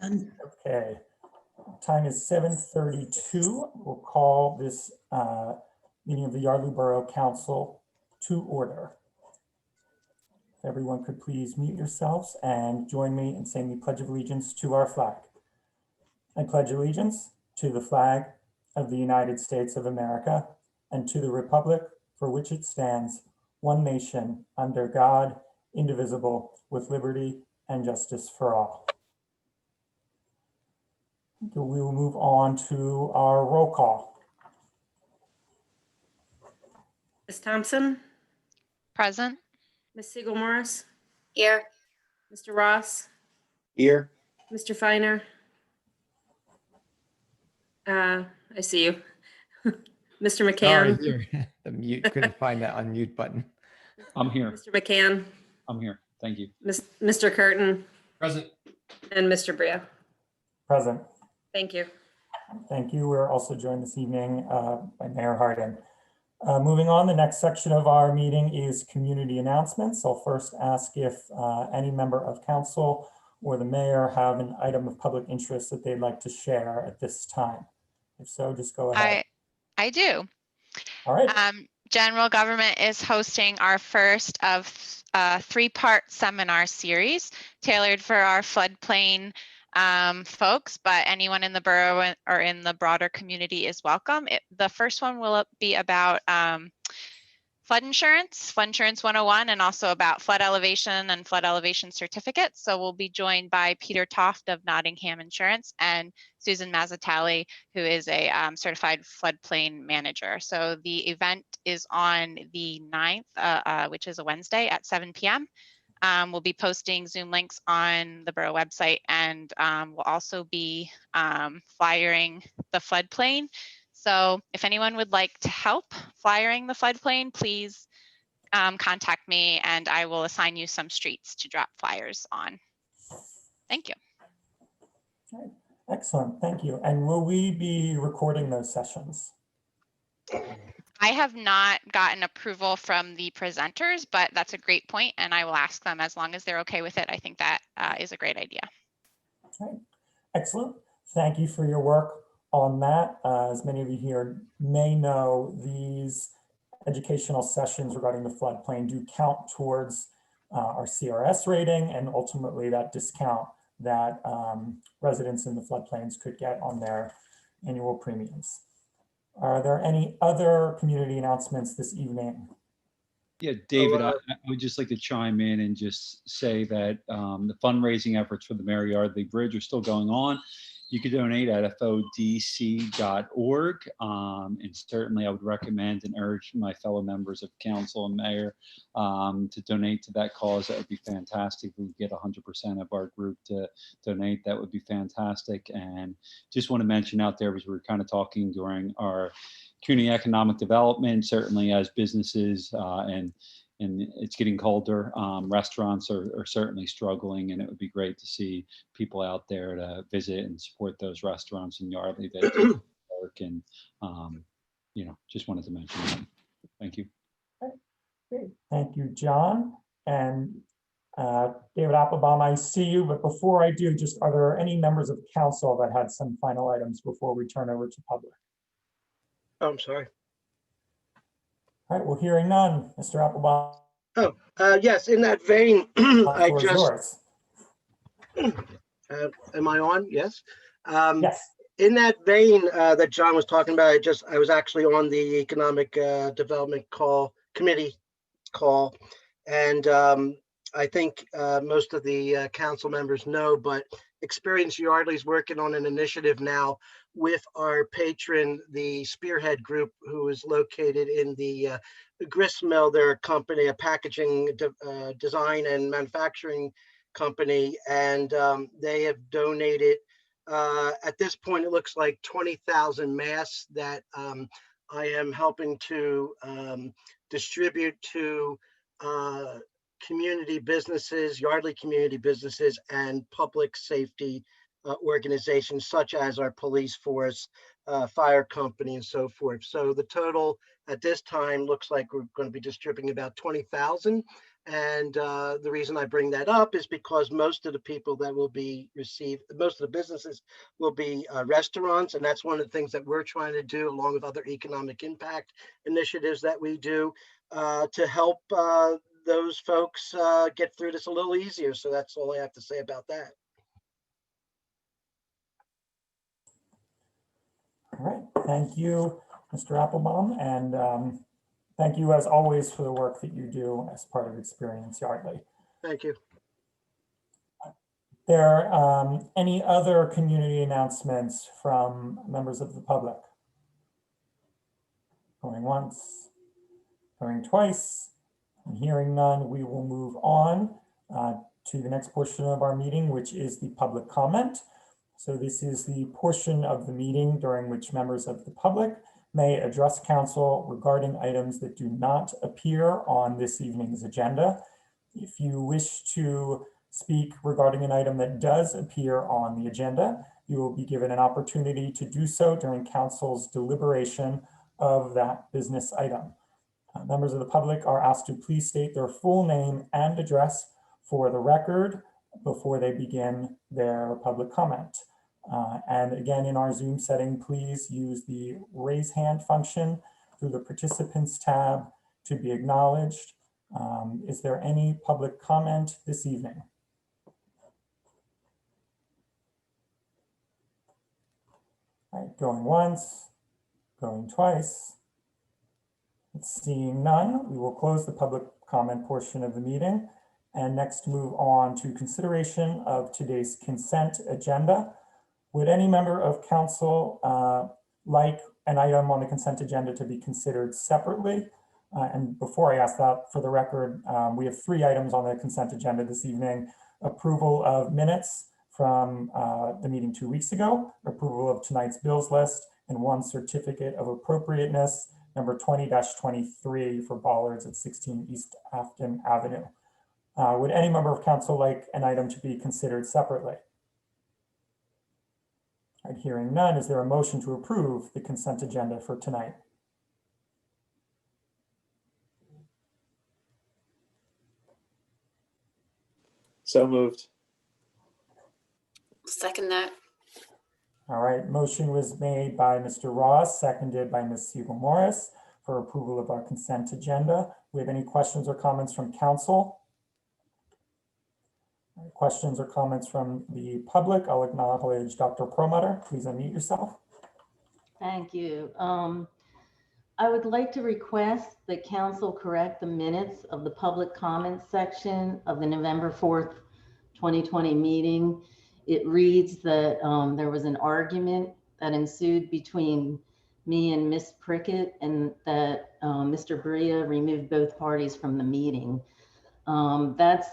Okay, time is 7:32. We'll call this meeting of the Yardley Borough Council to order. If everyone could please mute yourselves and join me in saying the Pledge of Allegiance to our flag. I pledge allegiance to the flag of the United States of America and to the republic for which it stands, one nation, under God, indivisible, with liberty and justice for all. So we will move on to our roll call. Ms. Thompson, Present. Ms. Siegel Morris, Here. Mr. Ross, Here. Mr. Feiner. I see you. Mr. McCann. Sorry, the mute, couldn't find that unmute button. I'm here. Mr. McCann, I'm here. Thank you. Mr. Curtin, Present. and Mr. Bria. Present. Thank you. Thank you. We're also joined this evening by Mayor Hardin. Moving on, the next section of our meeting is community announcements. I'll first ask if any member of council or the mayor have an item of public interest that they'd like to share at this time. If so, just go ahead. I do. All right. General government is hosting our first of three-part seminar series tailored for our floodplain folks, but anyone in the borough or in the broader community is welcome. The first one will be about flood insurance 101, and also about flood elevation and flood elevation certificates. So we'll be joined by Peter Toft of Nottingham Insurance and Susan Mazzatelli, who is a certified floodplain manager. So the event is on the 9th, which is a Wednesday at 7 p.m. We'll be posting Zoom links on the borough website, and we'll also be flyering the floodplain. So if anyone would like to help flyering the floodplain, please contact me and I will assign you some streets to drop flyers on. Thank you. Excellent. Thank you. And will we be recording those sessions? I have not gotten approval from the presenters, but that's a great point, and I will ask them as long as they're okay with it. I think that is a great idea. Okay. Excellent. Thank you for your work on that. As many of you here may know, these educational sessions regarding the floodplain do count towards our CRS rating, and ultimately that discount that residents in the floodplains could get on their annual premiums. Are there any other community announcements this evening? Yeah, David, I would just like to chime in and just say that the fundraising efforts for the Mary Yardley Bridge are still going on. You can donate at fodc.org. And certainly I would recommend and urge my fellow members of council and mayor to donate to that cause. That would be fantastic. If we get 100% of our group to donate, that would be fantastic. And just want to mention out there, because we were kind of talking during our community economic development, certainly as businesses and it's getting colder, restaurants are certainly struggling, and it would be great to see people out there to visit and support those restaurants in Yardley that do work. And just wanted to mention that. Thank you. Great. Thank you, John. And David Applebaum, I see you, but before I do, just are there any members of council that had some final items before we turn over to public? Oh, I'm sorry. All right, well, hearing none, Mr. Applebaum. Oh, yes, in that vein, I just, am I on? Yes. Yes. In that vein that John was talking about, I was actually on the Economic Development Committee call, and I think most of the council members know, but Experience Yardley is working on an initiative now with our patron, the Spearhead Group, who is located in the grist mill. They're a company, a packaging design and manufacturing company, and they have donated, at this point, it looks like 20,000 masks that I am helping to distribute to community businesses, Yardley community businesses, and public safety organizations such as our police force, fire company, and so forth. So the total at this time looks like we're going to be distributing about 20,000. And the reason I bring that up is because most of the people that will be most of the businesses will be restaurants. And that's one of the things that we're trying to do, along with other economic impact initiatives that we do to help those folks get through this a little easier. So that's all I have to say about that. All right, thank you, Mr. Applebaum, and thank you as always for the work that you do as part of Experience Yardley. Thank you. There any other community announcements from members of the public? Going once, going twice, and hearing none, we will move on to the next portion of our meeting, which is the public comment. So this is the portion of the meeting during which members of the public may address council regarding items that do not appear on this evening's agenda. If you wish to speak regarding an item that does appear on the agenda, you will be given an opportunity to do so during council's deliberation of that business item. Members of the public are asked to please state their full name and address for the record before they begin their public comment. And again, in our Zoom setting, please use the raise hand function through the participants tab to be acknowledged. Is there any public comment this evening? All right, going once, going twice. Seeing none, we will close the public comment portion of the meeting and next move on to consideration of today's consent agenda. Would any member of council like an item on the consent agenda to be considered separately? And before I ask that, for the record, we have 3 items on the consent agenda this evening. Approval of minutes from the meeting 2 weeks ago, approval of tonight's bills list, and 1 certificate of appropriateness, number 20-23 for Bollards at 16 East Afton Avenue. Would any member of council like an item to be considered separately? All right, hearing none, is there a motion to approve the consent agenda for tonight? So moved. Second that. All right, motion was made by Mr. Ross, seconded by Ms. Siegel Morris for approval of our consent agenda. We have any questions or comments from council? Questions or comments from the public? I'll acknowledge Dr. Perlmutter. Please unmute yourself. Thank you. I would like to request that council correct the minutes of the public comment section of the November 4th, 2020 meeting. It reads that there was an argument that ensued between me and Miss Prickett, and that Mr. Bria removed both parties from the meeting. That's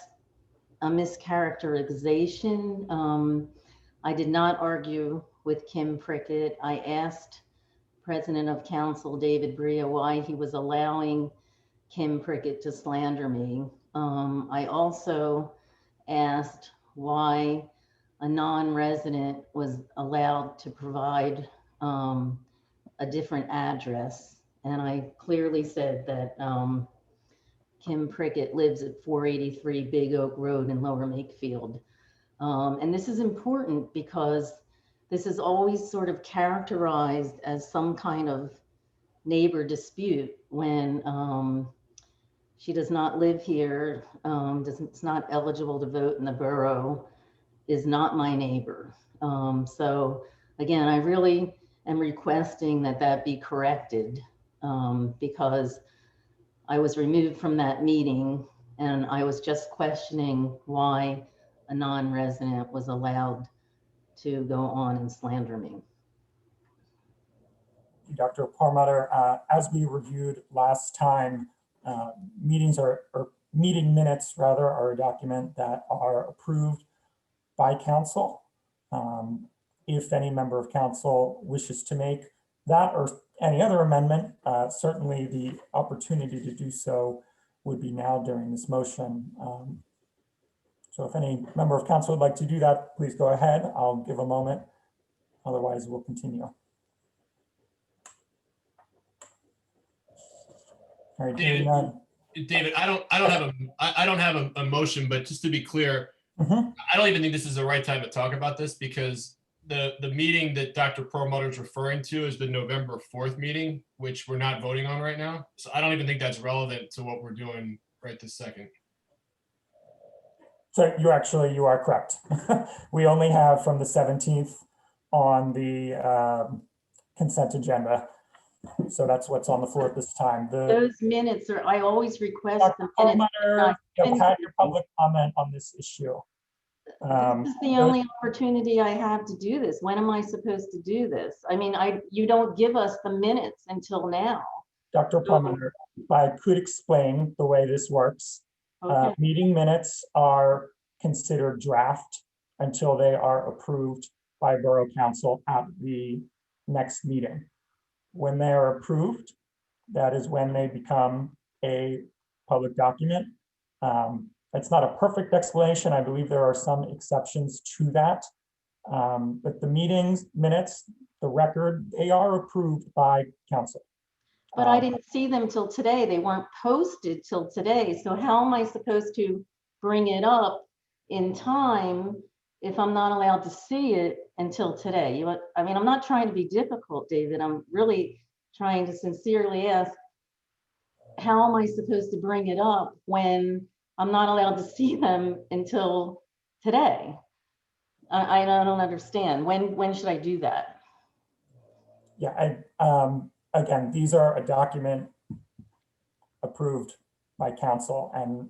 a mischaracterization. I did not argue with Kim Prickett. I asked President of Council David Bria why he was allowing Kim Prickett to slander me. I also asked why a non-resident was allowed to provide a different address. And I clearly said that Kim Prickett lives at 483 Big Oak Road in Lower Makefield. And this is important because this is always sort of characterized as some kind of neighbor dispute when she does not live here, is not eligible to vote in the borough, is not my neighbor. So again, I really am requesting that that be corrected because I was removed from that meeting and I was just questioning why a non-resident was allowed to go on and slander me. Dr. Perlmutter, as we reviewed last time, meeting minutes rather are a document that are approved by council. If any member of council wishes to make that or any other amendment, certainly the opportunity to do so would be now during this motion. So if any member of council would like to do that, please go ahead. I'll give a moment. Otherwise, we'll continue. All right, hearing none. David, I don't have a motion, but just to be clear, Mhm. I don't even think this is the right time to talk about this because the meeting that Dr. Perlmutter is referring to is the November 4th meeting, which we're not voting on right now. So I don't even think that's relevant to what we're doing right this second. So you are correct. We only have from the 17th on the consent agenda. So that's what's on the floor at this time. Those minutes are, I always request Dr. the minutes. Perlmutter, you've had your public comment on this issue. This is the only opportunity I have to do this. When am I supposed to do this? I mean, you don't give us the minutes until now. Dr. Perlmutter, if I could explain the way this works. Okay, Meeting minutes are considered draft until they are approved by Borough Council at the next meeting. When they are approved, that is when they become a public document. It's not a perfect explanation. I believe there are some exceptions to that. But the meetings minutes, the record, they are approved by council. but I didn't see them till today. They weren't posted till today. So how am I supposed to bring it up in time if I'm not allowed to see it until today? I mean, I'm not trying to be difficult, David. I'm really trying to sincerely ask, how am I supposed to bring it up when I'm not allowed to see them until today? I don't understand. When should I do that? Yeah, again, these are a document approved by council, and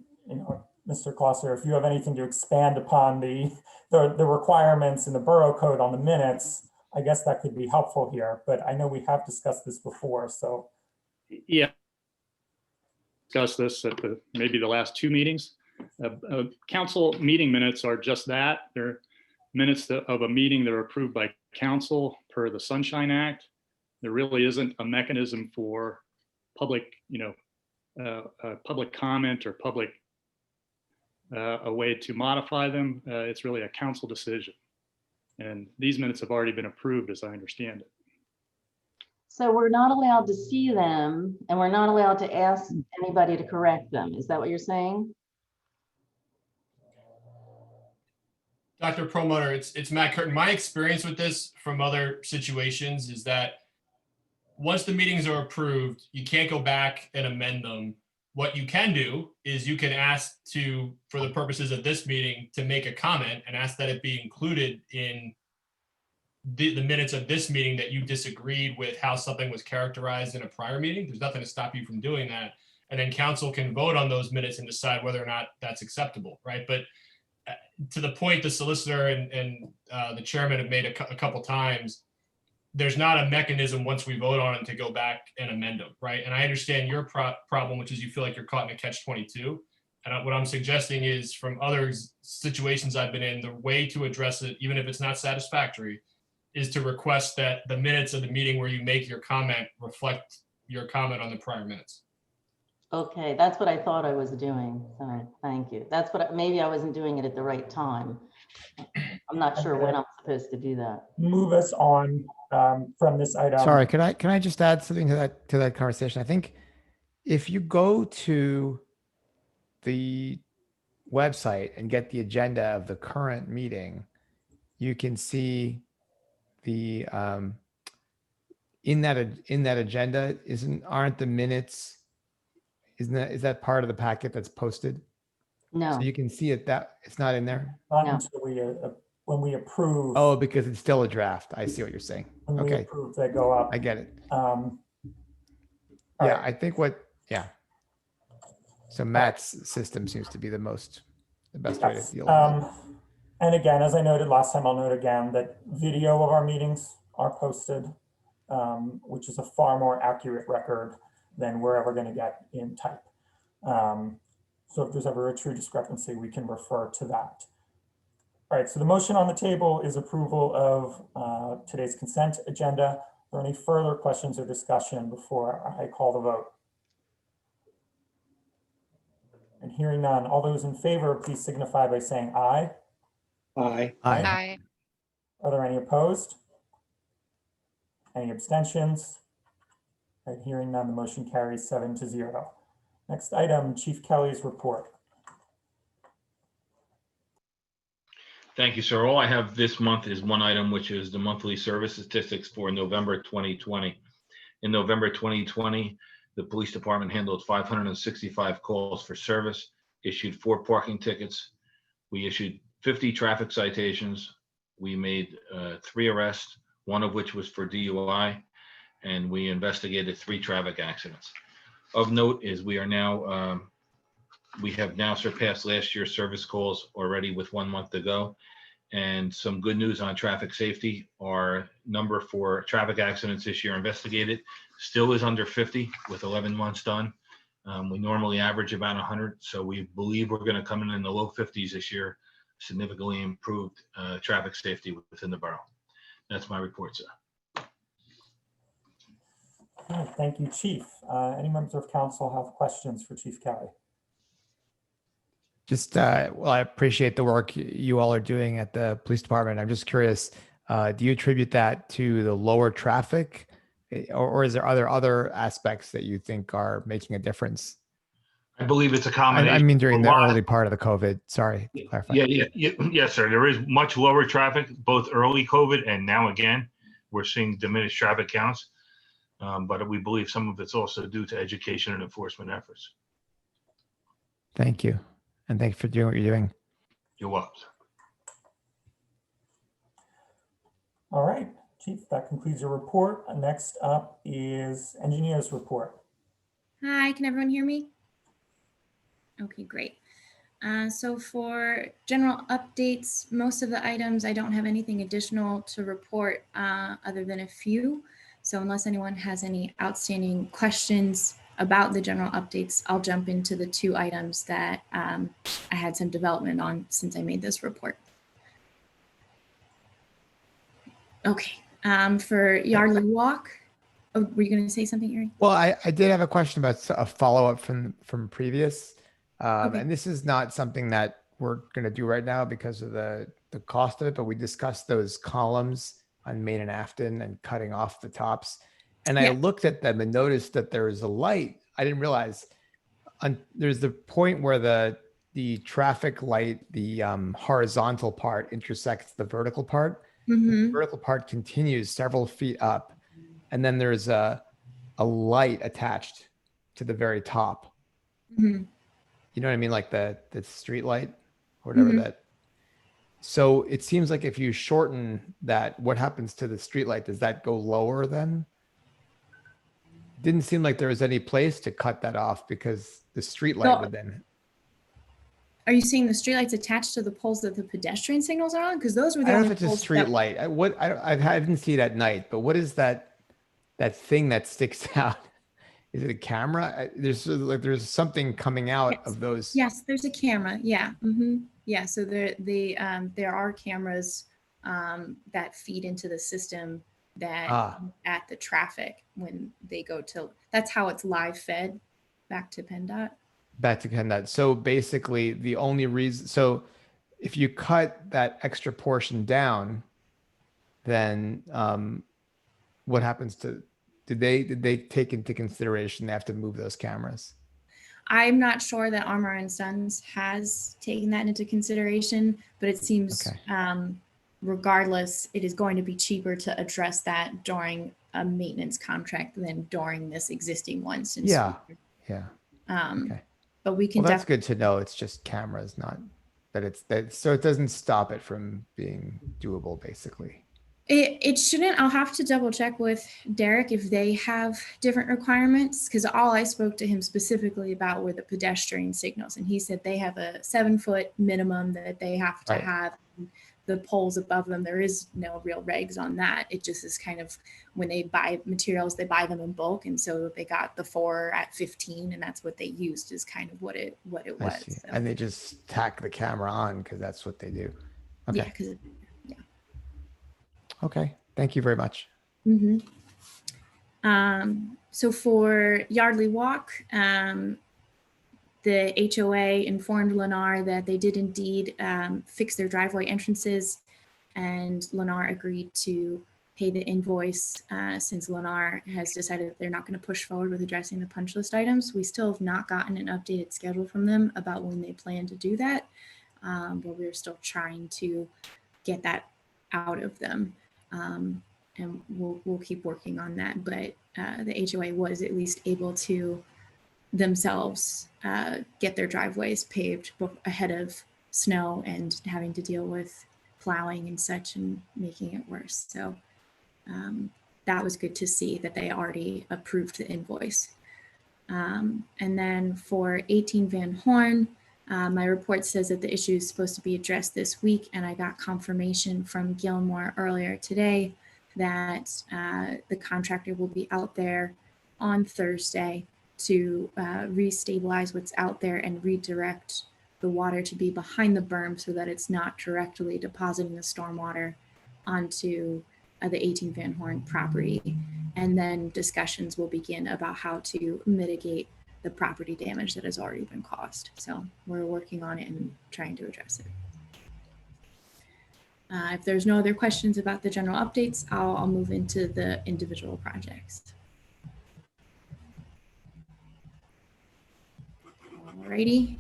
Mr. Klosser, if you have anything to expand upon the requirements in the borough code on the minutes, I guess that could be helpful here, but I know we have discussed this before, so. Yeah. Discussed this at maybe the last two meetings. Council meeting minutes are just that. They're minutes of a meeting that are approved by council per the Sunshine Act. There really isn't a mechanism for public, public comment or public a way to modify them. It's really a council decision. And these minutes have already been approved, as I understand it. So we're not allowed to see them and we're not allowed to ask anybody to correct them. Is that what you're saying? Dr. Perlmutter, it's Matt Curtin. My experience with this from other situations is that once the meetings are approved, you can't go back and amend them. What you can do is you can ask for the purposes of this meeting, to make a comment and ask that it be included in the minutes of this meeting that you disagreed with how something was characterized in a prior meeting. There's nothing to stop you from doing that. And then council can vote on those minutes and decide whether or not that's acceptable, right? But to the point the solicitor and the chairman have made a couple times, there's not a mechanism once we vote on it to go back and amend them, right? And I understand your problem, which is you feel like you're caught in a catch-22. And what I'm suggesting is, from other situations I've been in, the way to address it, even if it's not satisfactory, is to request that the minutes of the meeting where you make your comment reflect your comment on the prior minutes. Okay, that's what I thought I was doing. So thank you. That's what, maybe I wasn't doing it at the right time. I'm not sure when I'm supposed to do that. Move us on from this item. Sorry, can I just add something to that conversation? I think if you go to the website and get the agenda of the current meeting, you can see the in that agenda aren't the minutes, is that part of the packet that's posted? No, So you can see it, that it's not in there. Not No. until when we approve. Oh, because it's still a draft. I see what you're saying. When we Okay, approve, they go up. I get it. All Yeah, right. I think so Matt's system seems to be the best way to Yes. deal with it. And again, as I noted last time, I'll note again that video of our meetings are posted, which is a far more accurate record than we're ever going to get in type. So if there's ever a true discrepancy, we can refer to that. All right, so the motion on the table is approval of today's consent agenda. Are there any further questions or discussion before I call the vote? And hearing none, all those in favor, please signify by saying aye. Aye. Aye. Aye. Are there any opposed? Any abstentions? All right, hearing none, the motion carries 7-0. Next item, Chief Kelly's report. Thank you, sir. All I have this month is one item, which is the monthly service statistics for November 2020. In November 2020, the police department handled 565 calls for service, issued 4 parking tickets. We issued 50 traffic citations. We made 3 arrests, one of which was for DUI, and we investigated 3 traffic accidents. Of note is we have now surpassed last year's service calls already with 1 month to go. And some good news on traffic safety, our number for traffic accidents this year investigated still is under 50 with 11 months done. We normally average about 100, so we believe we're going to come in the low 50s this year, significantly improved traffic safety within the borough. That's my report, sir. Thank you, Chief. Any members of council have questions for Chief Kelly? Just, well, I appreciate the work you all are doing at the police department. I'm just curious, do you attribute that to the lower traffic, or is there other aspects that you think are making a difference? I believe it's a combination. I mean, during the early part of the COVID, sorry, to clarify. Yes, sir. There is much lower traffic, both early COVID and now again, we're seeing diminished traffic counts. But we believe some of it's also due to education and enforcement efforts. Thank you. And thanks for doing what you're doing. You're welcome. All right, Chief, that concludes your report. Next up is engineer's report. Hi, can everyone hear me? Okay, great. So for general updates, most of the items, I don't have anything additional to report other than a few. So unless anyone has any outstanding questions about the general updates, I'll jump into the 2 items that I had some development on since I made this report. Okay, for Yardley Walk, oh, were you going to say something, Erin? Well, I did have a question about a follow-up from previous. Okay. And this is not something that we're going to do right now because of the cost of it, but we discussed those columns on Main and Afton and cutting off the tops. And I looked at them and noticed that there is a light. I didn't realize there's the point where the traffic light, the horizontal part intersects the vertical part. Mm-hmm. The vertical part continues several feet up. And then there's a light attached to the very top. Mm-hmm. You know what I mean? Like the street light or whatever that. So it seems like if you shorten that, what happens to the street light? Does that go lower then? Didn't seem like there was any place to cut that off because the street light would then. Are you saying the streetlights attached to the poles that the pedestrian signals are on? Because those were the I don't only know if it's a poles street that- light. I didn't see it at night, but what is that thing that sticks out? Is it a camera? There's something coming out of those. Yes, there's a camera. Yeah. Mm-hmm. Yeah. So there are cameras that feed into the system that at the traffic when they go to. That's how it's live fed back to PennDOT. Back to PennDOT. So basically, the only reason. So if you cut that extra portion down, then what happens to? Did they take into consideration they have to move those cameras? I'm not sure that Armour and Sons has taken that into consideration, but it seems regardless, it is going to be cheaper to address that during a maintenance contract than during this existing one. Since but we can. Well, that's good to know. It's just cameras, not that it's that. So it doesn't stop it from being doable, basically. It shouldn't. I'll have to double check with Derek if they have different requirements, because all I spoke to him specifically about were the pedestrian signals, and he said they have a 7-foot minimum that they have to have. The poles above them, there is no real regs on that. It just is kind of when they buy materials, they buy them in bulk, and so they got the 4 at 15, and that's what they used is kind of what it was. So. And they just tack the camera on because that's what they do. Okay. Yeah. Okay. Thank you very much. Mm-hmm. So for Yardley Walk, the HOA informed Lennar that they did indeed fix their driveway entrances, and Lennar agreed to pay the invoice since Lennar has decided they're not going to push forward with addressing the punch list items. We still have not gotten an updated schedule from them about when they plan to do that, but we're still trying to get that out of them. And we'll keep working on that. But the HOA was at least able to themselves get their driveways paved ahead of snow and having to deal with plowing and such and making it worse. So that was good to see that they already approved the invoice. And then for 18 Van Horn, my report says that the issue is supposed to be addressed this week, and I got confirmation from Gilmore earlier today that the contractor will be out there on Thursday to restabilize what's out there and redirect the water to be behind the berm so that it's not directly depositing the stormwater onto the 18 Van Horn property. And then discussions will begin about how to mitigate the property damage that has already been caused. So we're working on it and trying to address it. If there's no other questions about the general updates, I'll move into the individual projects. Alrighty.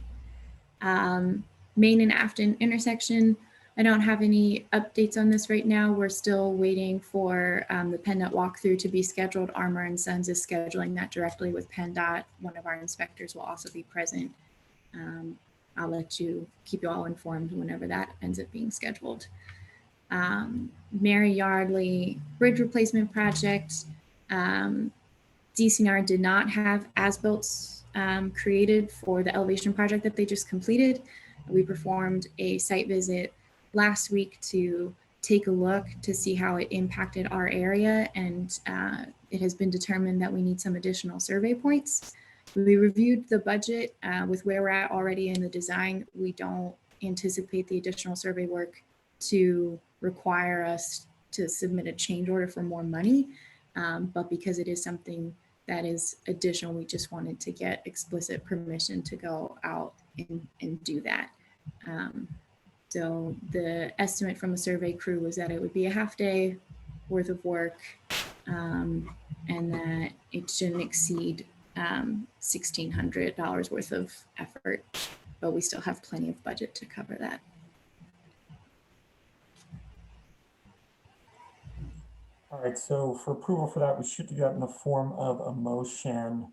Main and Afton intersection. I don't have any updates on this right now. We're still waiting for the PennDOT walkthrough to be scheduled. Armour and Sons is scheduling that directly with PennDOT. One of our inspectors will also be present. I'll keep you all informed whenever that ends up being scheduled. Mary Yardley Bridge Replacement Project. DCNR did not have as-built created for the elevation project that they just completed. We performed a site visit last week to take a look to see how it impacted our area, and it has been determined that we need some additional survey points. We reviewed the budget with where we're at already in the design. We don't anticipate the additional survey work to require us to submit a change order for more money, but because it is something that is additional, we just wanted to get explicit permission to go out and do that. So the estimate from the survey crew was that it would be a half day worth of work, and that it shouldn't exceed $1,600 worth of effort, but we still have plenty of budget to cover that. All right, so for approval for that, we should do that in the form of a motion.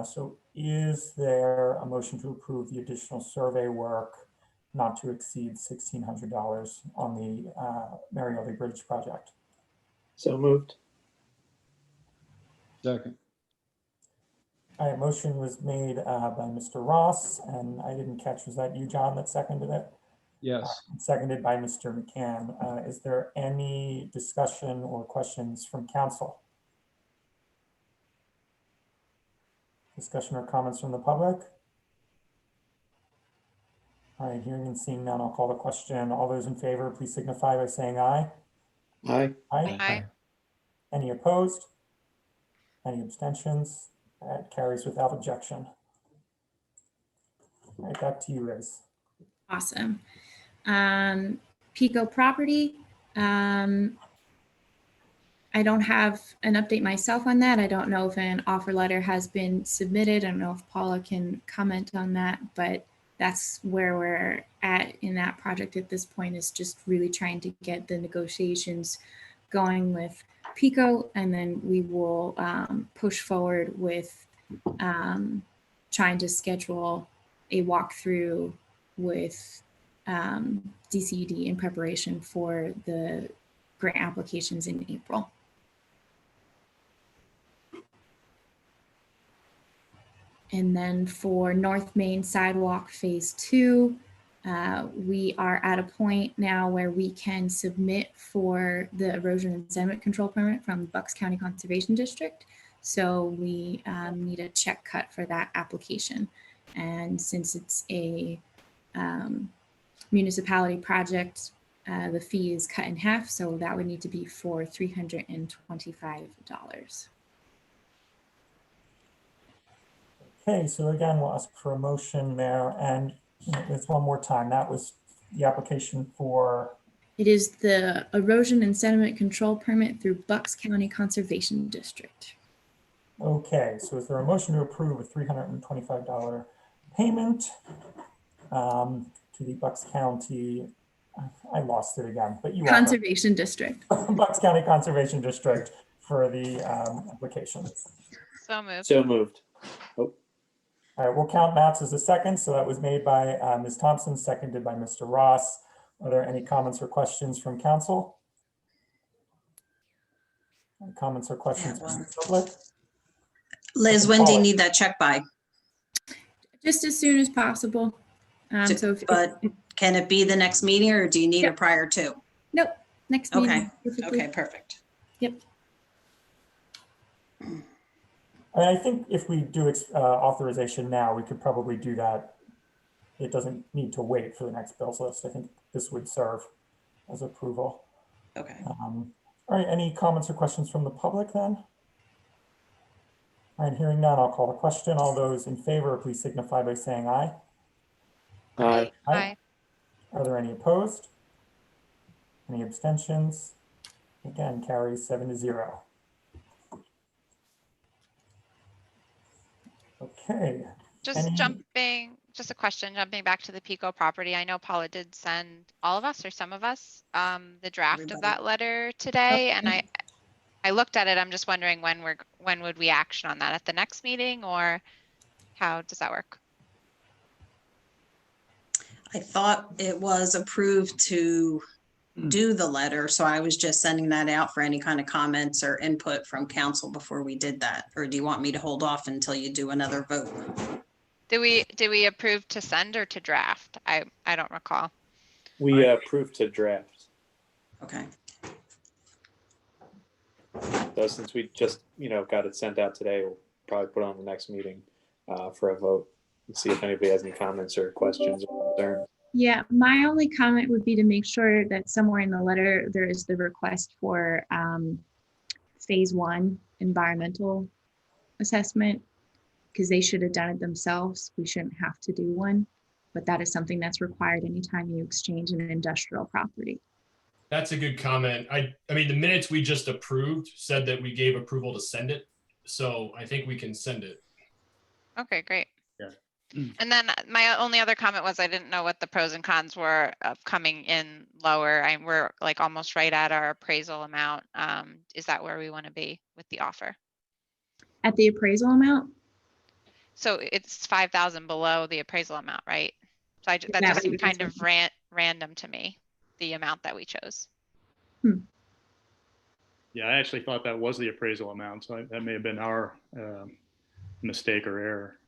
So is there a motion to approve the additional survey work not to exceed $1,600 on the Mary Yardley Bridge project? So moved. Second. All right, motion was made by Mr. Ross, and I didn't catch, was that you, John, that seconded it? Yes. Seconded by Mr. McCann. Is there any discussion or questions from council? Discussion or comments from the public? All right, hearing and seeing none, I'll call the question. All those in favor, please signify by saying aye. Aye. Aye. Aye. Any opposed? Any abstentions? That carries without objection. All right, back to you, Liz. Awesome. Pico property. I don't have an update myself on that. I don't know if an offer letter has been submitted. I don't know if Paula can comment on that, but that's where we're at in that project at this point, is just really trying to get the negotiations going with Pico, and then we will push forward with trying to schedule a walkthrough with DCED in preparation for the grant applications in April. And then for North Main Sidewalk Phase 2, we are at a point now where we can submit for the erosion and sediment control permit from Bucks County Conservation District. So we need a check cut for that application. And since it's a municipality project, the fee is cut in half. So that would need to be for $325. Okay, so again, we'll ask for a motion there, and it's one more time. That was the application for It is the erosion and sediment control permit through Bucks County Conservation District. Okay, so is there a motion to approve a $325 payment to the Bucks County, I lost it again, but you are Conservation District. Bucks County Conservation District for the application. So moved. So moved. All right, we'll count Matt's as a second. So that was made by Ms. Thompson, seconded by Mr. Ross. Are there any comments or questions from council? Any comments or questions from the public? Liz, when do you need that check by? Just as soon as possible. So But can it be the next meeting or do you need it prior to? Nope, next Okay, meeting. Perfectly. okay, perfect. Yep. I think if we do authorization now, we could probably do that. It doesn't need to wait for the next bills list. I think this would serve as approval. Okay. All right, any comments or questions from the public then? All right, hearing none, I'll call the question. All those in favor, please signify by saying aye. Aye. Aye. Are there any opposed? Any abstentions? Again, carries 7-0. Okay. Just a question, jumping back to the Pico property. I know Paula did send all of us or some of us the draft of Everybody. that letter today, and I looked at it. I'm just wondering when would we action on that, at the next meeting, or how does that work? I thought it was approved to do the letter, so I was just sending that out for any kind of comments or input from council before we did that. Or do you want me to hold off until you do another vote? Did we approve to send or to draft? I don't recall. We approved to draft. Okay. So since we just, got it sent out today, we'll probably put it on the next meeting for a vote and see if anybody has any comments or questions or concerns. Yeah, my only comment would be to make sure that somewhere in the letter, there is the request for phase 1 environmental assessment, because they should have done it themselves. We shouldn't have to do one, but that is something that's required anytime you exchange an industrial property. That's a good comment. I mean, the minutes we just approved said that we gave approval to send it. So I think we can send it. Okay, great. Yeah. And then my only other comment was I didn't know what the pros and cons were of coming in lower. We're like almost right at our appraisal amount. Is that where we want to be with the offer? At the appraisal amount? So it's 5,000 below the appraisal amount, right? So that that just what seemed you kind said? of random to me, the amount that we chose. Yeah, I actually thought that was the appraisal amount, so that may have been our mistake or error.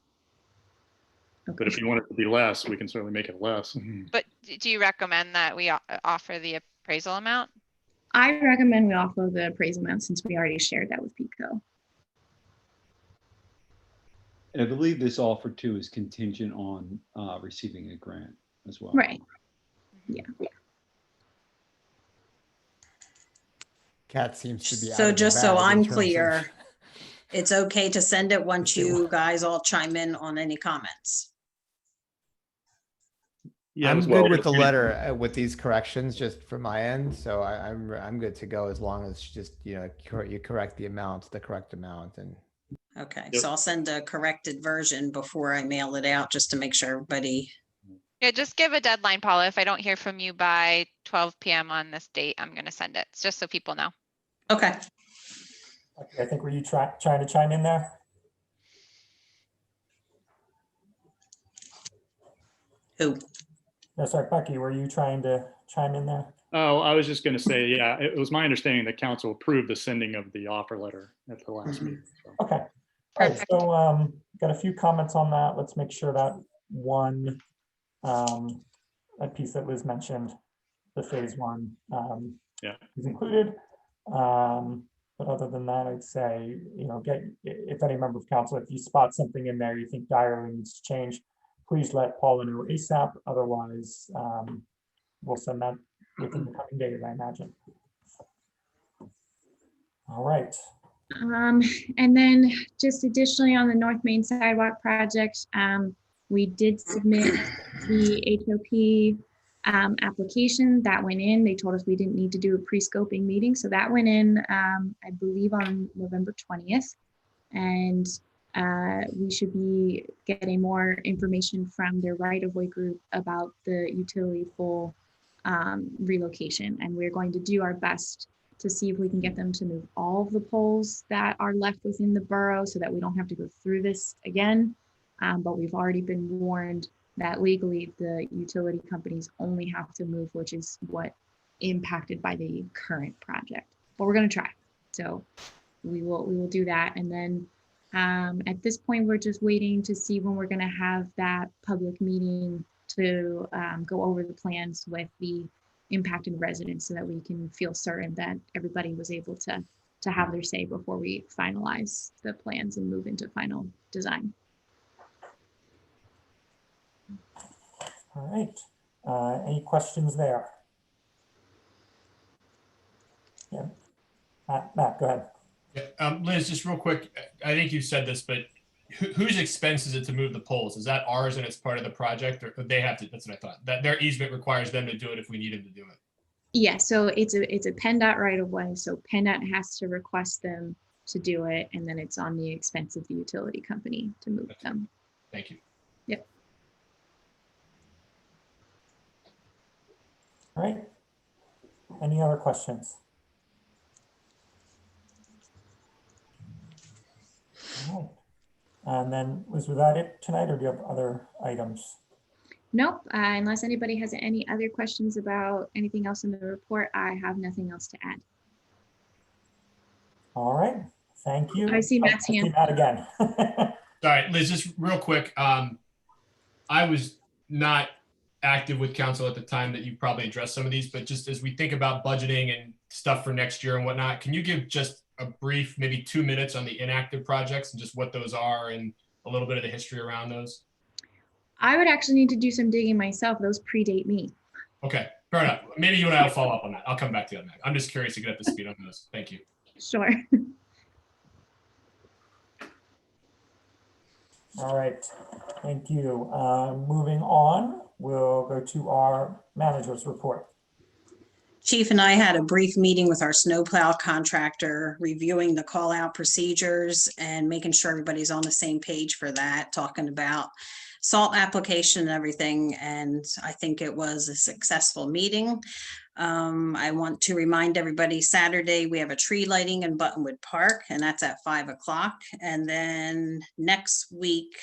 But if you want it to be less, we can certainly make it less. But do you recommend that we offer the appraisal amount? I recommend we offer the appraisal amount since we already shared that with Pico. And I believe this offer too is contingent on receiving a grant as well. Right. Yeah. Cat seems to be. out So of the just so bag in I'm terms of- clear, it's okay to send it once you guys all chime in on any comments. Yeah, I'm as good well. with the letter with these corrections just from my end. So I'm good to go as long as just, you correct the correct amount. And Okay, Yep. so I'll send a corrected version before I mail it out, just to make sure everybody. Yeah, just give a deadline, Paula. If I don't hear from you by 12 p.m. on this date, I'm going to send it. It's just so people know. Okay. Okay, I think were you trying to chime in there? Who? No, sorry, Bucky, were you trying to chime in there? Oh, I was just going to say, yeah, it was my understanding that council approved the sending of the offer letter at the last meeting. So. Okay. All right, Perfect. so got a few comments on that. Let's make sure that one, that piece that Liz mentioned, the phase 1 Yeah. is included. But other than that, I'd say, if any member of council, if you spot something in there you think direly needs to change, please let Paula know ASAP. Otherwise, we'll send that within the coming days, I imagine. All right. And then just additionally on the North Main Sidewalk project, we did submit the HOP application that went in. They told us we didn't need to do a pre-scoping meeting. So that went in, I believe on November 20th. And we should be getting more information from their right-of-way group about the utility pole relocation. And we're going to do our best to see if we can get them to move all of the poles that are left within the borough so that we don't have to go through this again. But we've already been warned that legally the utility companies only have to move, which is what impacted by the current project. But we're going to try. So we will do that. And then at this point, we're just waiting to see when we're going to have that public meeting to go over the plans with the impacted residents so that we can feel certain that everybody was able to have their say before we finalize the plans and move into final design. All right. Any questions there? Yeah. Matt, go ahead. Yeah, Liz, just real quick, I think you said this, but whose expense is it to move the poles? Is that ours and it's part of the project, or they have to? That's what I thought. That their easement requires them to do it if we need them to do it. Yeah, so it's a PennDOT right of way. So PennDOT has to request them to do it, and then it's on the expense of the utility company to move them. Thank you. Yep. All right. Any other questions? All right. And then was that it tonight, or do you have other items? Nope, unless anybody has any other questions about anything else in the report, I have nothing else to add. All right, thank you. I see Matt's I see hand. Matt again. All right, Liz, just real quick. I was not active with council at the time that you probably addressed some of these, but just as we think about budgeting and stuff for next year and whatnot, can you give just a brief, maybe 2 minutes on the inactive projects and just what those are and a little bit of the history around those? I would actually need to do some digging myself. Those predate me. Okay, fair enough. Maybe you and I will follow up on that. I'll come back to you on that. I'm just curious to get up to speed on those. Thank you. Sure. All right, thank you. Moving on, we'll go to our manager's report. Chief and I had a brief meeting with our snowplow contractor, reviewing the call out procedures and making sure everybody's on the same page for that, talking about salt application and everything. And I think it was a successful meeting. I want to remind everybody, Saturday, we have a tree lighting in Buttonwood Park, and that's at 5 o'clock. And then next week,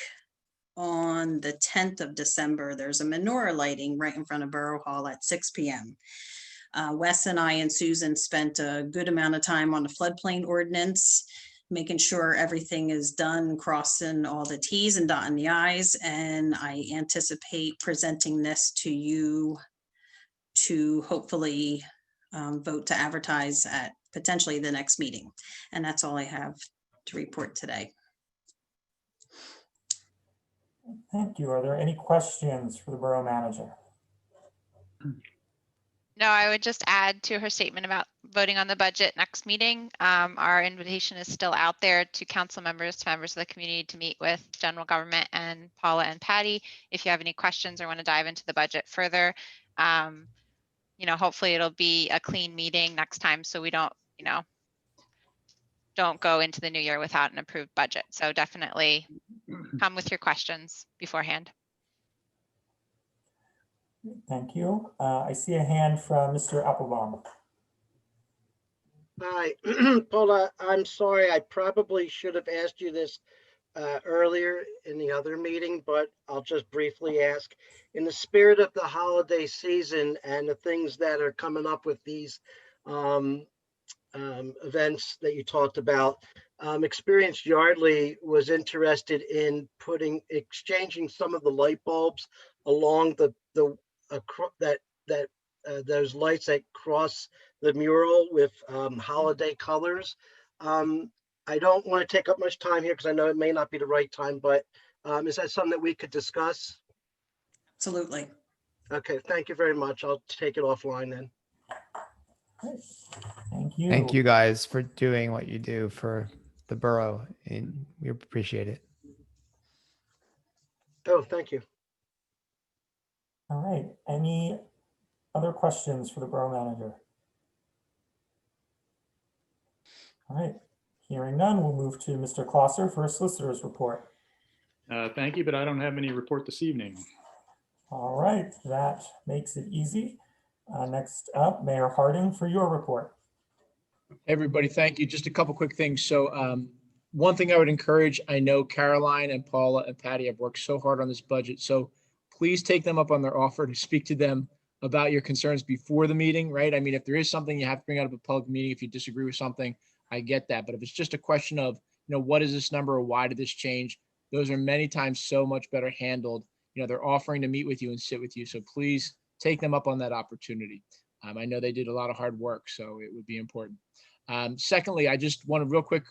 on the 10th of December, there's a menorah lighting right in front of Borough Hall at 6 p.m. Wes and I and Susan spent a good amount of time on the floodplain ordinance, making sure everything is done, crossing all the T's and dotting the I's. And I anticipate presenting this to you to hopefully vote to advertise at potentially the next meeting. And that's all I have to report today. Thank you. Are there any questions for the borough manager? No, I would just add to her statement about voting on the budget next meeting. Our invitation is still out there to council members, to members of the community to meet with general government and Paula and Patty. If you have any questions or want to dive into the budget further, hopefully it'll be a clean meeting next time so we don't go into the new year without an approved budget. So definitely come with your questions beforehand. Thank you. I see a hand from Mr. Applebaum. Hi, Paula, I'm sorry. I probably should have asked you this earlier in the other meeting, but I'll just briefly ask. In the spirit of the holiday season and the things that are coming up with these events that you talked about, Experienced Yardley was interested in exchanging some of the light bulbs along those lights that cross the mural with holiday colors. I don't want to take up much time here because I know it may not be the right time, but is that something that we could discuss? Absolutely. Okay, thank you very much. I'll take it offline then. Great. Thank you. Thank you guys for doing what you do for the borough, and we appreciate it. Oh, thank you. All right. Any other questions for the Borough Manager? All right, hearing none, we'll move to Mr. Klosser for a solicitor's report. Thank you, but I don't have any report this evening. All right, that makes it easy. Next up, Mayor Harding for your report. Everybody, thank you. Just a couple quick things. So one thing I would encourage, I know Caroline and Paula and Patty have worked so hard on this budget. So please take them up on their offer to speak to them about your concerns before the meeting, right? I mean, if there is something you have to bring out of a public meeting, if you disagree with something, I get that. But if it's just a question of, what is this number or why did this change? Those are many times so much better handled. They're offering to meet with you and sit with you. So please take them up on that opportunity. I know they did a lot of hard work, so it would be important. Secondly, I just want to real quick,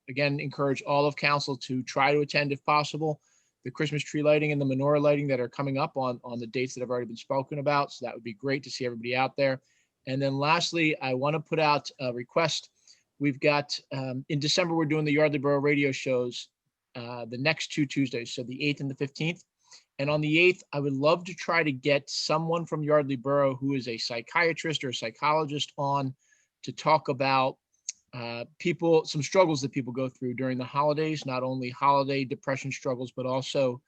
again, encourage all of council to try to attend if possible, the Christmas tree lighting and the menorah lighting that are coming up on the dates that have already been spoken about. So that would be great to see everybody out there. And then lastly, I want to put out a request. We've got, in December, we're doing the Yardley Borough radio shows the next 2 Tuesdays, so the 8th and the 15th. And on the 8th, I would love to try to get someone from Yardley Borough who is a psychiatrist or a psychologist on to talk about some struggles that people go through during the holidays, not only holiday depression struggles, but also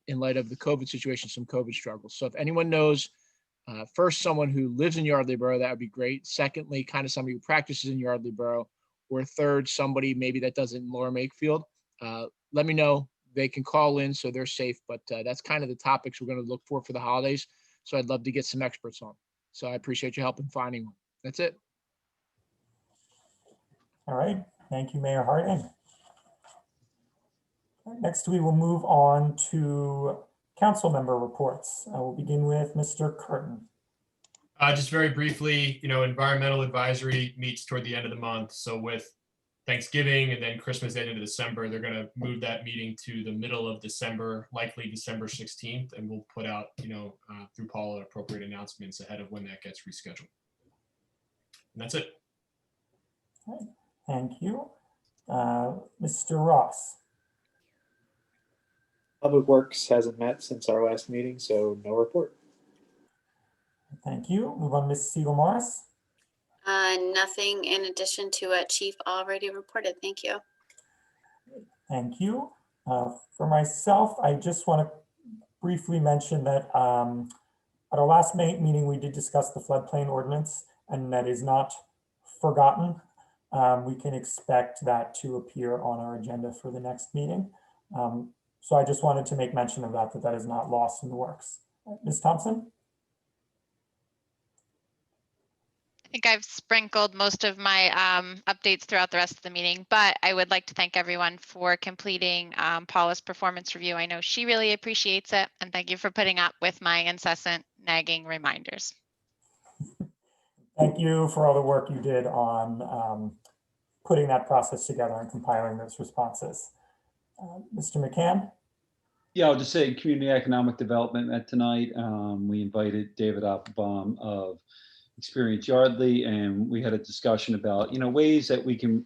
in light of the COVID situation, some COVID struggles. So if anyone knows, first, someone who lives in Yardley Borough, that would be great. Secondly, kind of somebody who practices in Yardley Borough, or third, somebody maybe that does it in Lower Makefield. Let me know. They can call in so they're safe, but that's kind of the topics we're going to look for the holidays. So I'd love to get some experts on. So I appreciate your help in finding one. That's it. All right, thank you, Mayor Harding. Next, we will move on to council member reports. I will begin with Mr. Curtin. Just very briefly, environmental advisory meets toward the end of the month. So with Thanksgiving and then Christmas end of December, they're going to move that meeting to the middle of December, likely December 16th, and we'll put out, through Paula, appropriate announcements ahead of when that gets rescheduled. And that's it. All right, thank you. Mr. Ross. Public Works hasn't met since our last meeting, so no report. Thank you. Move on, Ms. Siegel Morris. Nothing in addition to what Chief already reported. Thank you. Thank you. For myself, I just want to briefly mention that at our last meeting, we did discuss the floodplain ordinance, and that is not forgotten. We can expect that to appear on our agenda for the next meeting. So I just wanted to make mention of that is not lost in the works. Ms. Thompson? I think I've sprinkled most of my updates throughout the rest of the meeting, but I would like to thank everyone for completing Paula's performance review. I know she really appreciates it, and thank you for putting up with my incessant nagging reminders. Thank you for all the work you did on putting that process together and compiling those responses. Mr. McCann? Yeah, I'll just say Community Economic Development met tonight. We invited David Applebaum of Experience Yardley, and we had a discussion about, ways that we can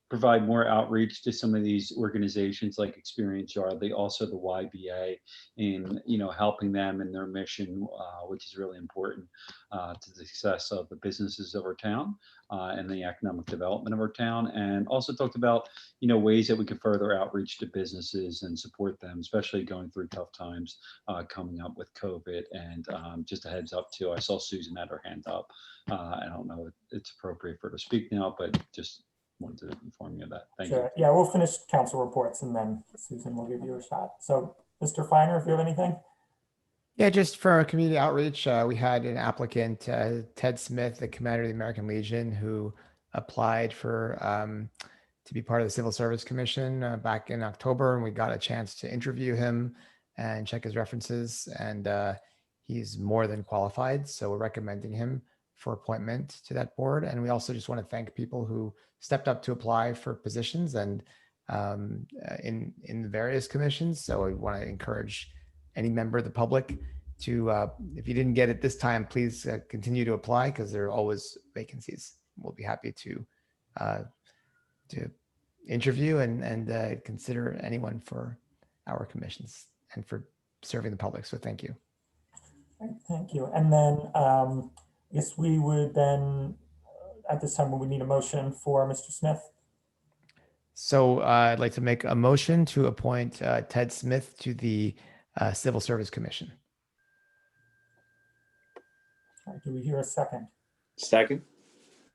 provide more outreach to some of these organizations like Experience Yardley, also the YBA, in helping them in their mission, which is really important to the success of the businesses of our town and the economic development of our town. And also talked about ways that we can further outreach to businesses and support them, especially going through tough times coming up with COVID. And just a heads up too, I saw Susan had her hand up. I don't know if it's appropriate for her to speak now, but just wanted to inform you of that. Thank you. Yeah, we'll finish council reports and then Susan will give you a shot. So Mr. Feiner, if you have anything? Yeah, just for community outreach, we had an applicant, Ted Smith, the commander of the American Legion, who applied for to be part of the Civil Service Commission back in October, and we got a chance to interview him and check his references, and he's more than qualified, so we're recommending him for appointment to that board. And we also just want to thank people who stepped up to apply for positions and in the various commissions. So we want to encourage any member of the public to, if you didn't get it this time, please continue to apply, because there are always vacancies. We'll be happy to interview and consider anyone for our commissions and for serving the public. So thank you. Right, thank you. And then I guess we would then, at this time, we would need a motion for Mr. Smith. So I'd like to make a motion to appoint Ted Smith to the Civil Service Commission. All right, do we hear a second? Second.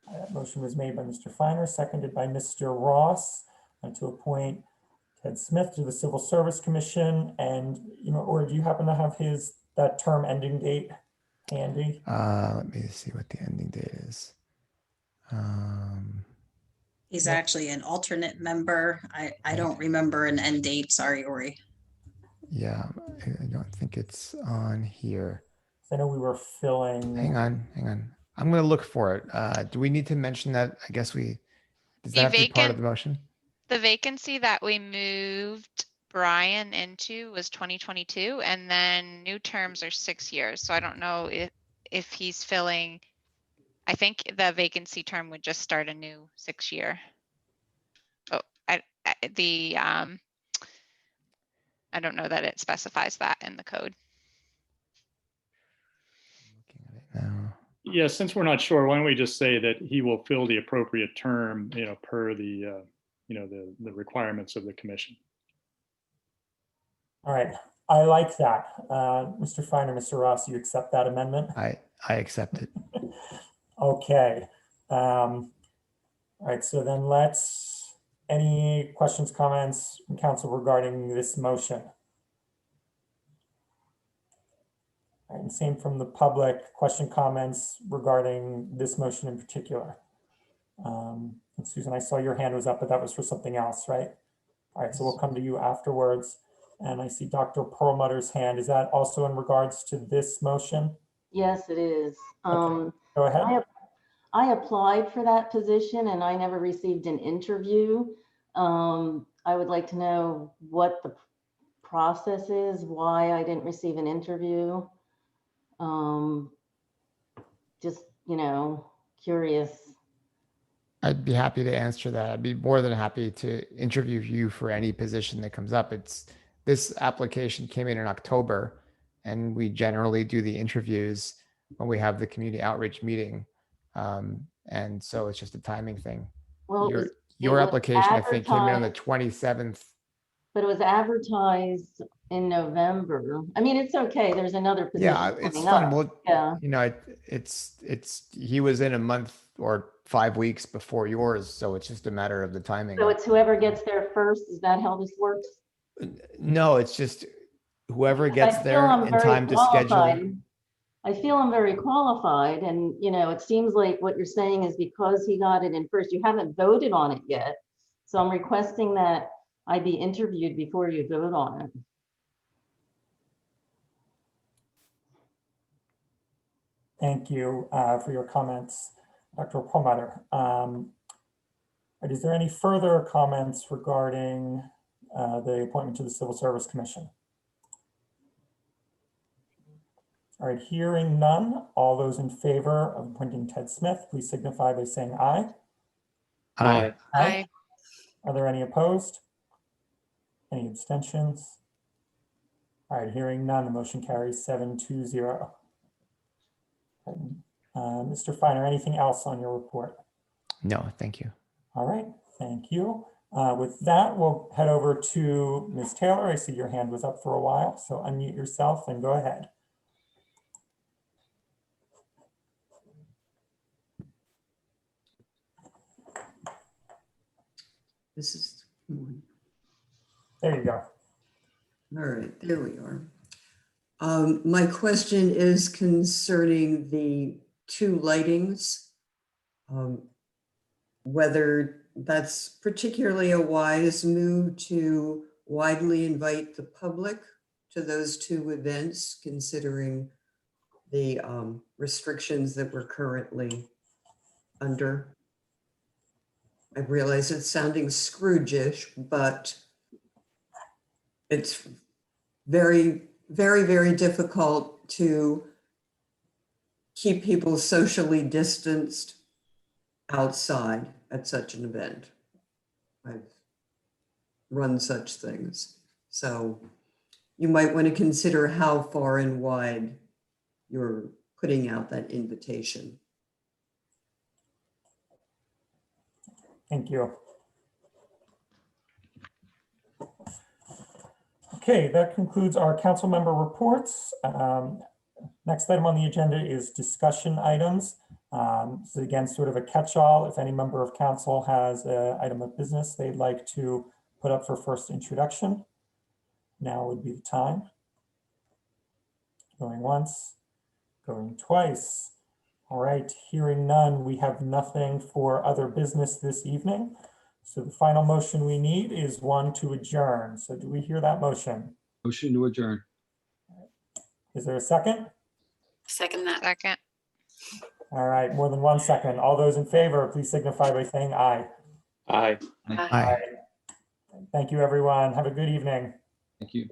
That motion was made by Mr. Finer, seconded by Mr. Ross, to appoint Ted Smith to the Civil Service Commission. And, or do you happen to have that term ending date handy? Let me see what the ending date is. He's actually an alternate member. I don't remember an end date. Sorry, Ori. Yeah, I don't think it's on here. I know we were filling. Hang on. I'm going to look for it. Do we need to mention that? I guess does that have to be part of the motion? The vacancy that we moved Brian into was 2022, and then new terms are 6 years. So I don't know if he's filling. I think the vacancy term would just start a new 6-year. Oh, I don't know that it specifies that in the code. Looking at it now. Yeah, since we're not sure, why don't we just say that he will fill the appropriate term, per the, the requirements of the commission. All right, I like that. Mr. Finer, Mr. Ross, you accept that amendment? I accept it. Okay. All right, so then any questions, comments from council regarding this motion? All right, and same from the public, comments regarding this motion in particular. And Susan, I saw your hand was up, but that was for something else, right? All right, so we'll come to you afterwards. And I see Dr. Perlmutter's hand. Is that also in regards to this motion? Yes, it is. Okay, go ahead. I applied for that position and I never received an interview. I would like to know what the process is, why I didn't receive an interview. Just, curious. I'd be happy to answer that. I'd be more than happy to interview you for any position that comes up. This application came in October, and we generally do the interviews when we have the community outreach meeting. And so it's just a timing thing. Well, your application, I think, came in on the 27th. But it was advertised in November. I mean, it's okay. There's another position. Yeah, it's coming fine. up. Well, yeah. He was in a month or 5 weeks before yours, so it's just a matter of the timing. So it's whoever gets there first. Is that how this works? No, it's just whoever gets there I'm in very time to qualified. schedule. I feel I'm very qualified, and it seems like what you're saying is because he got it in first, you haven't voted on it yet. So I'm requesting that I be interviewed before you vote on it. Thank you for your comments, Dr. Perlmutter. Is there any further comments regarding the appointment to the Civil Service Commission? All right, hearing none, all those in favor of appointing Ted Smith, please signify by saying aye. Aye. Aye. Are there any opposed? Any abstentions? All right, hearing none, the motion carries 7-0. Mr. Finer, anything else on your report? No, thank you. All right, thank you. With that, we'll head over to Ms. Taylor. I see your hand was up for a while, so unmute yourself and go ahead. This is, There you go. all right, there we are. My question is concerning the 2 lightings. Whether that's particularly a wise move to widely invite the public to those 2 events, considering the restrictions that we're currently under. I realize it's sounding Scrooge-ish, but it's very, very, very difficult to keep people socially distanced outside at such an event. I've run such things. So you might want to consider how far and wide you're putting out that invitation. Thank you. Okay, that concludes our council member reports. Next item on the agenda is discussion items. So again, sort of a catch-all. If any member of council has an item of business they'd like to put up for first introduction, now would be the time. Going once, going twice. All right, hearing none, we have nothing for other business this evening. So the final motion we need is one to adjourn. So do we hear that motion? Motion to adjourn. Is there a second? Second that. Second. All right, more than 1 second. All those in favor, please signify by saying aye. Aye. Aye. Thank you, everyone. Have a good evening. Thank you.